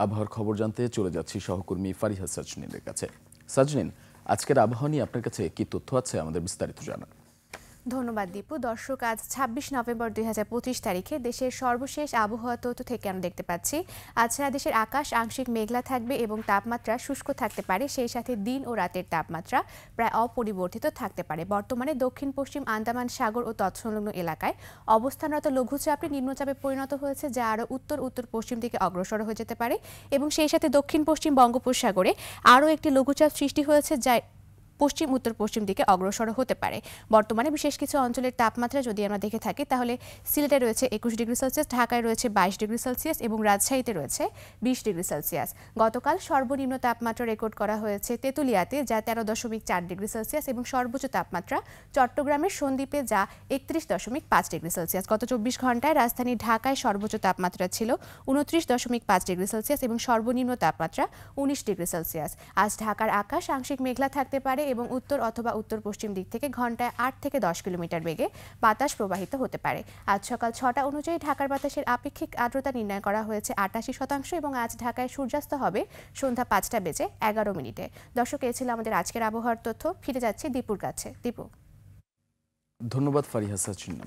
আবহাওয়ার খবর জানতে চলে যাচ্ছি সহকর্মী ফারিহা সাজনিনের কাছে। সাজনিন, আজকের আবহাওয়া নিয়ে আপনার কাছে কি তথ্য আছে আমাদের বিস্তারিত জানান। ধন্যবাদ দীপু। দর্শক, আজ ২৬ নভেম্বর ২০২৫ তারিখে দেশের সর্বশেষ আবহাওয়া তথ্য থেকে আমরা দেখতে পাচ্ছি আজ সারা দেশের আকাশ আংশিক মেঘলা থাকবে এবং তাপমাত্রা শুষ্ক থাকতে পারে। সেই সাথে দিন ও রাতের তাপমাত্রা প্রায় অপরিবর্তিত থাকতে পারে। বর্তমানে দক্ষিণ পশ্চিম আন্দামান সাগর ও তৎসংলগ্ন এলাকায় অবস্থানরত লঘুচাপটি নিম্নচাপে পরিণত হয়েছে, যা আরও উত্তর উত্তর পশ্চিম দিকে অগ্রসর হয়ে যেতে পারে এবং সেই সাথে দক্ষিণ পশ্চিম বঙ্গোপসাগরে আরও একটি লঘুচাপ সৃষ্টি হয়েছে, যা পশ্চিম উত্তর পশ্চিম দিকে অগ্রসর হতে পারে। বর্তমানে বিশেষ কিছু অঞ্চলের তাপমাত্রা যদি আমরা দেখে থাকি তাহলে সিলেটে রয়েছে ২১ ডিগ্রি সেলসিয়াস, ঢাকায় রয়েছে ২২ ডিগ্রি সেলসিয়াস এবং রাজশাহীতে রয়েছে ২০ ডিগ্রি সেলসিয়াস। গতকাল সর্বনিম্ন তাপমাত্রা রেকর্ড করা হয়েছে তেঁতুলিয়াতে, যা ১৩.৪ ডিগ্রি সেলসিয়াস এবং সর্বোচ্চ তাপমাত্রা চট্টগ্রামের সন্দ্বীপে, যা ৩১.৫ ডিগ্রি সেলসিয়াস। গত ২৪ ঘন্টায় রাজধানী ঢাকায় সর্বোচ্চ তাপমাত্রা ছিল ২৯.৫ ডিগ্রি সেলসিয়াস এবং সর্বনিম্ন তাপমাত্রা ১৯ ডিগ্রি সেলসিয়াস। আজ ঢাকার আকাশ আংশিক মেঘলা থাকতে পারে এবং উত্তর অথবা উত্তর পশ্চিম দিক থেকে ঘন্টায় ৮ থেকে ১০ কিলোমিটার বেগে বাতাস প্রবাহিত হতে পারে। আজ সকাল ৬টা অনুযায়ী ঢাকার বাতাসের আপেক্ষিক আর্দ্রতা নির্ণয় করা হয়েছে ৮৮% এবং আজ ঢাকায় সূর্যাস্ত হবে সন্ধ্যা ৫টা বেজে ১১ মিনিটে। দর্শক, এ ছিল আমাদের আজকের আবহাওয়ার তথ্য। ফিরে যাচ্ছে দীপুর কাছে। দীপু। ধন্যবাদ ফারিহা সাজনিন।